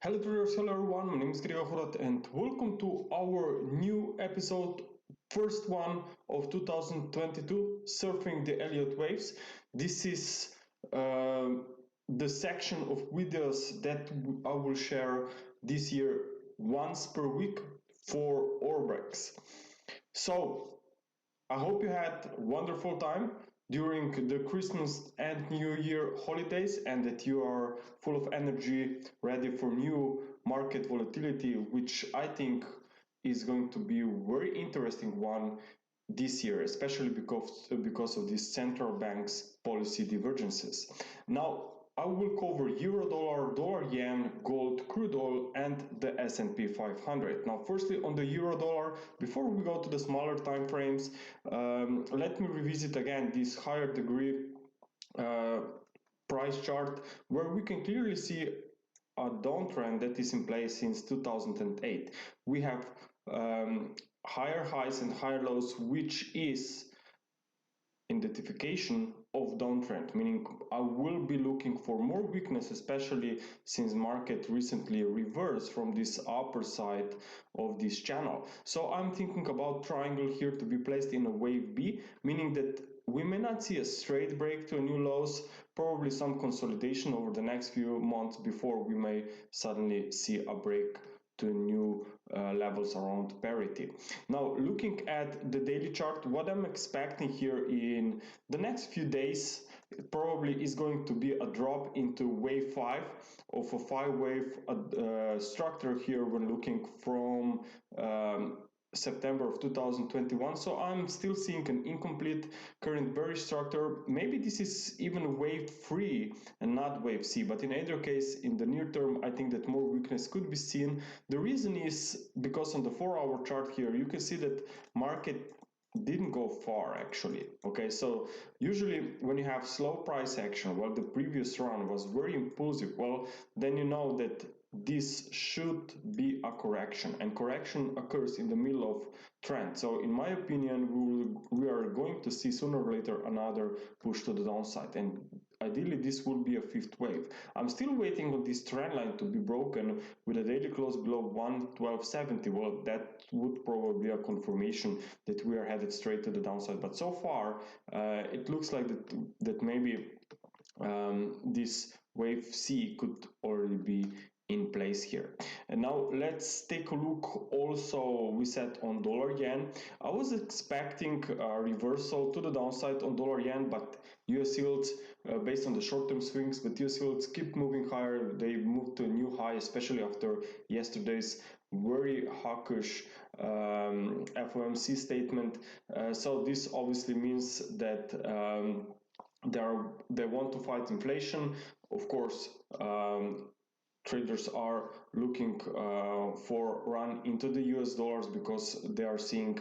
Hello traders, hello everyone, my name is Gregor and welcome to our new episode, first one of 2022, Surfing the Elliott Waves. This is the section of videos that I will share this year once per week for Orbex. So, I hope you had a wonderful time during the Christmas and New Year holidays and that you are full of energy, ready for new market volatility, which I think is going to be a very interesting one this year, especially because of these central banks' policy divergences. Now, I will cover euro dollar, dollar yen, gold, crude oil, and the S&P 500. Now, firstly, on the euro dollar, before we go to the smaller time frames, let me revisit again this higher degree price chart where we can clearly see a downtrend that is in place since 2008. We have higher highs and higher lows, which is identification of downtrend, meaning I will be looking for more weakness, especially since market recently reversed from this upper side of this channel. So I'm thinking about triangle here to be placed in a wave B, meaning that we may not see a straight break to a new lows, probably some consolidation over the next few months before we may suddenly see a break to new levels around parity. Now, looking at the daily chart, what I'm expecting here in the next few days probably is going to be a drop into wave 5 of a 5-wave structure here when looking from September of 2021. So I'm still seeing an incomplete current bearish structure. Maybe this is even wave 3 and not wave C, but in either case, in the near term, I think that more weakness could be seen. The reason is because on the 4-hour chart here, you can see that market didn't go far actually. Okay, so usually when you have slow price action, well, the previous run was very impulsive, well, then you know that this should be a correction, and correction occurs in the middle of trend. So in my opinion, we are going to see sooner or later another push to the downside, and ideally this will be a 5th wave. I'm still waiting on this trend line to be broken with a daily close below 112.70. Well, that would probably be a confirmation that we are headed straight to the downside, but so far it looks like that maybe this wave C could already be in place here. And now let's take a look also, we said, on dollar yen. I was expecting a reversal to the downside on dollar yen, but US yields based on the short-term swings, but US yields keep moving higher. They moved to a new high, especially after yesterday's very hawkish FOMC statement. So this obviously means that they want to fight inflation. Of course, traders are looking for run into the US dollars because they are seeing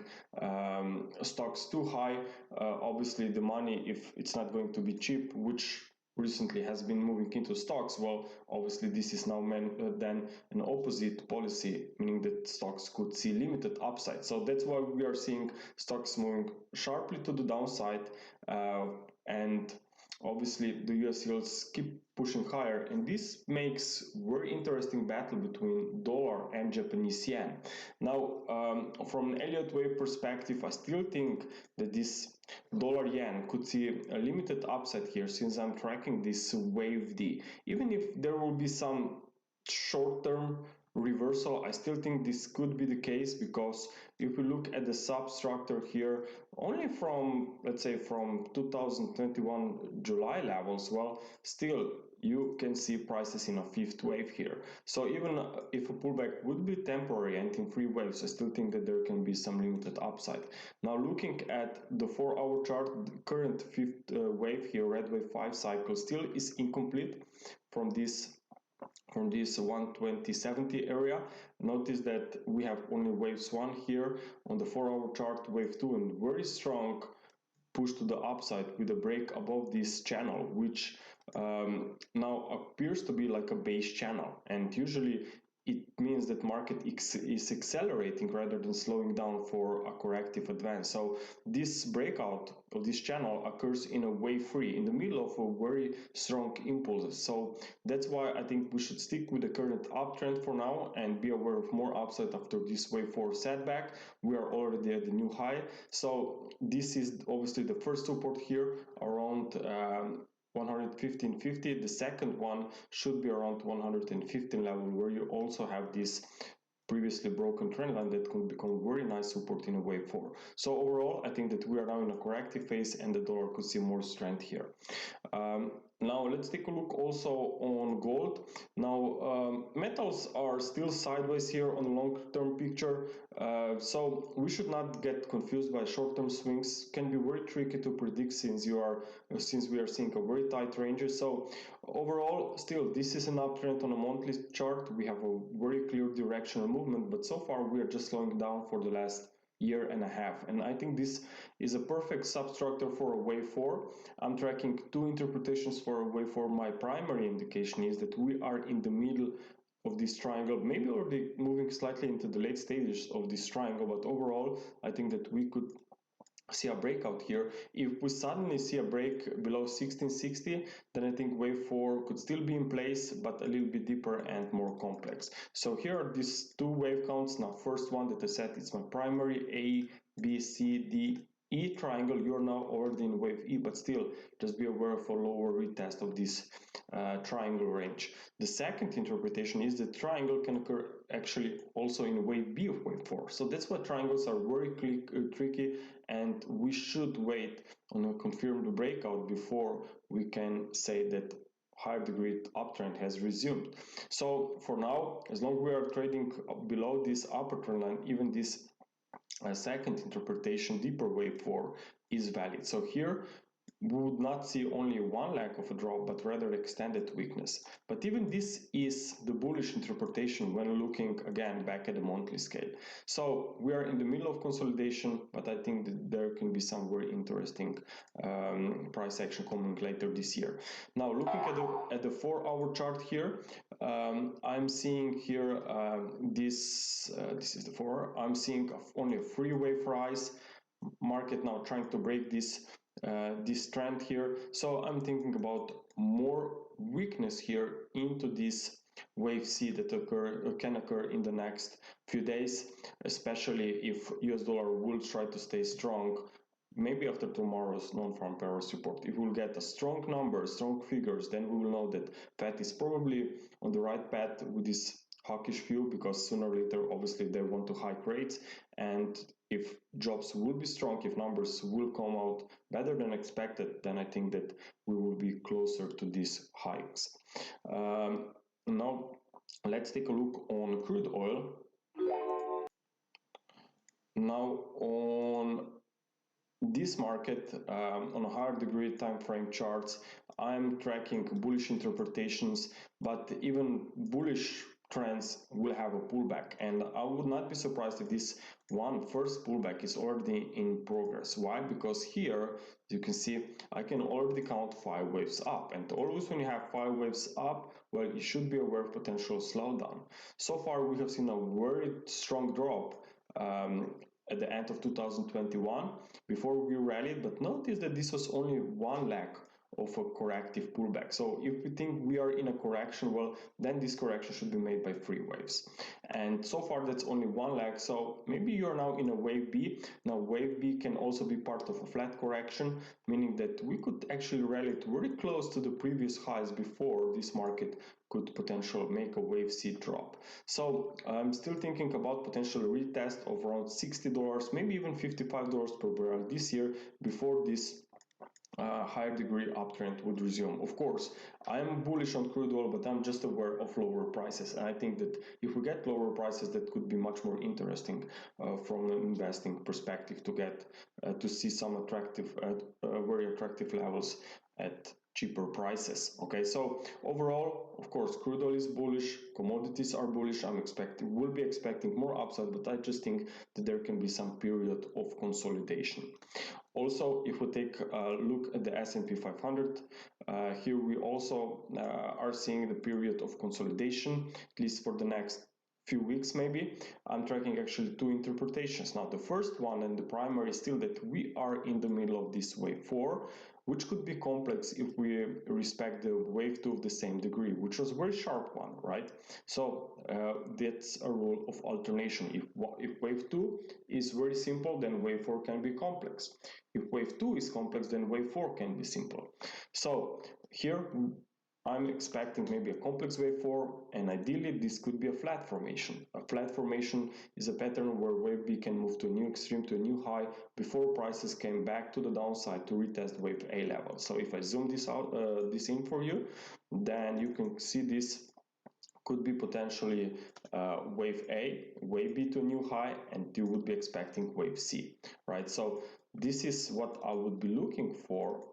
stocks too high. Obviously, the money, if it's not going to be cheap, which recently has been moving into stocks, well, obviously this is now then an opposite policy, meaning that stocks could see limited upside. So that's why we are seeing stocks moving sharply to the downside, and obviously the US yields keep pushing higher, and this makes very interesting battle between dollar and Japanese yen. Now, from an Elliott wave perspective, I still think that this dollar yen could see a limited upside here, since I'm tracking this wave D. Even if there will be some short-term reversal, I still think this could be the case, because if we look at the substructure here, only from, let's say, from 2021 July levels, well, still you can see prices in a 5th wave here. So even if a pullback would be temporary and in 3 waves, I still think that there can be some limited upside. Now, looking at the 4-hour chart, the current 5th wave here, red wave 5 cycle, still is incomplete from this 120.70 area. Notice that we have only waves 1 here on the 4-hour chart, wave 2, and very strong push to the upside with a break above this channel, which now appears to be like a base channel. And usually it means that market is accelerating rather than slowing down for a corrective advance. So this breakout of this channel occurs in a wave 3, in the middle of a very strong impulse. So that's why I think we should stick with the current uptrend for now and be aware of more upside after this wave 4 setback. We are already at the new high. So this is obviously the first support here around 115.50. The second one should be around 115 level, where you also have this previously broken trend line that could become very nice support in a wave 4. So overall, I think that we are now in a corrective phase and the dollar could see more strength here. Now let's take a look also on gold. Now metals are still sideways here on the long-term picture, so we should not get confused by short-term swings. Can be very tricky to predict since we are seeing a very tight range. So overall, still this is an uptrend on a monthly chart. We have a very clear directional movement, but so far we are just slowing down for the last year and a half, and I think this is a perfect substructure for a wave 4. I'm tracking two interpretations for a wave 4. My primary indication is that we are in the middle of this triangle, maybe already moving slightly into the late stages of this triangle, but overall I think that we could see a breakout here. If we suddenly see a break below 1660, then I think wave 4 could still be in place, but a little bit deeper and more complex. So here are these two wave counts. Now first one that I said is my primary A, B, C, D, E triangle. You're now already in wave E, but still just be aware of a lower retest of this triangle range. The second interpretation is that triangle can occur actually also in wave B of wave 4. So that's why triangles are very tricky, and we should wait on a confirmed breakout before we can say that higher degree uptrend has resumed. So for now, as long as we are trading below this upper trend line, even this second interpretation, deeper wave 4, is valid. So here we would not see only one leg of a drop, but rather extended weakness. But even this is the bullish interpretation when looking again back at the monthly scale. So we are in the middle of consolidation, but I think that there can be some very interesting price action coming later this year. Now looking at the 4-hour chart here, I'm seeing here this is the 4. I'm seeing only a 3-wave rise. Market now trying to break this trend here. So I'm thinking about more weakness here into this wave C that can occur in the next few days, especially if US dollar will try to stay strong. Maybe after tomorrow's non-farm payroll support, if we'll get a strong number, strong figures, then we will know that Fed is probably on the right path with this hawkish view, because sooner or later obviously they want to hike rates, and if jobs will be strong, if numbers will come out better than expected, then I think that we will be closer to these hikes. Now let's take a look on crude oil. Now on this market, on a higher degree time frame charts, I'm tracking bullish interpretations, but even bullish trends will have a pullback, and I would not be surprised if this first pullback is already in progress. Why? Because here you can see I can already count 5 waves up, and always when you have 5 waves up, well, you should be aware of potential slowdown. So far we have seen a very strong drop at the end of 2021 before we rallied, but notice that this was only one leg of a corrective pullback. So if we think we are in a correction, well, then this correction should be made by 3 waves, and so far that's only one leg. So maybe you're now in a wave B. Now wave B can also be part of a flat correction, meaning that we could actually rally to very close to the previous highs before this market could potentially make a wave C drop. So I'm still thinking about potential retest of around $60, maybe even $55 per barrel this year before this higher degree uptrend would resume. Of course, I'm bullish on crude oil, but I'm just aware of lower prices, and I think that if we get lower prices, that could be much more interesting from an investing perspective to get to see some attractive, very attractive levels at cheaper prices. Okay, so overall, of course, crude oil is bullish, commodities are bullish. Will be expecting more upside, but I just think that there can be some period of consolidation. Also, if we take a look at the S&P 500, here we also are seeing the period of consolidation, at least for the next few weeks maybe, I'm tracking actually two interpretations. Now the first one and the primary is still that we are in the middle of this wave 4, which could be complex if we respect the wave 2 of the same degree, which was a very sharp one, right? So that's a rule of alternation. If wave 2 is very simple, then wave 4 can be complex. If wave 2 is complex, then wave 4 can be simple. So here I'm expecting maybe a complex wave 4, and ideally this could be a flat formation. A flat formation is a pattern where wave B can move to a new extreme, to a new high, before prices came back to the downside to retest wave A level. So if I zoom this out, this in for you, then you can see this could be potentially wave A, wave B to a new high, and you would be expecting wave C, right? So this is what I would be looking for,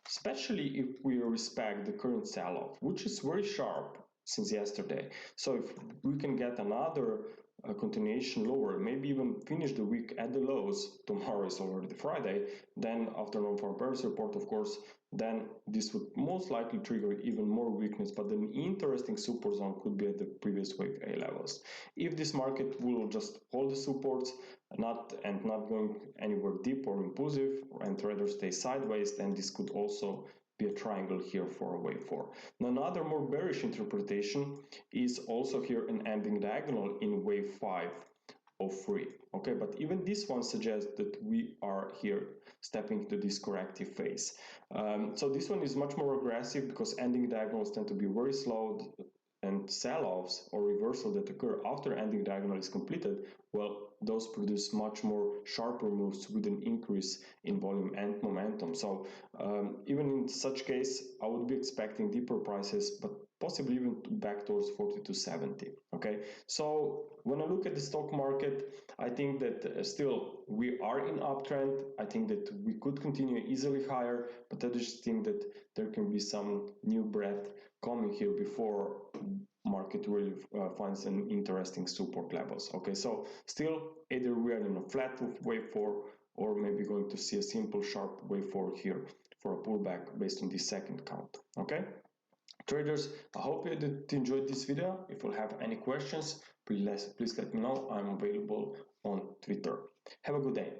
especially if we respect the current sell-off, which is very sharp since yesterday. So if we can get another continuation lower, maybe even finish the week at the lows, tomorrow is already Friday, then after non-farm payrolls report, of course, then this would most likely trigger even more weakness, but an interesting support zone could be at the previous wave A levels. If this market will just hold the supports, not going anywhere deep or impulsive, and rather stay sideways, then this could also be a triangle here for a wave 4. Now, another more bearish interpretation is also here an ending diagonal in wave 5 of 3. Okay, but even this one suggests that we are here stepping into this corrective phase. So this one is much more aggressive because ending diagonals tend to be very slow, and sell-offs or reversal that occur after ending diagonal is completed, well, those produce much more sharper moves with an increase in volume and momentum. So even in such case, I would be expecting deeper prices, but possibly even back towards 40 to 70. Okay, so when I look at the stock market, I think that still we are in uptrend. I think that we could continue easily higher, but I just think that there can be some new breath coming here before market really finds an interesting support levels. Okay, so still either we are in a flat wave 4 or maybe going to see a simple sharp wave 4 here for a pullback based on this second count. Okay, traders, I hope you did enjoy this video. If you have any questions, please let me know. I'm available on Twitter. Have a good day.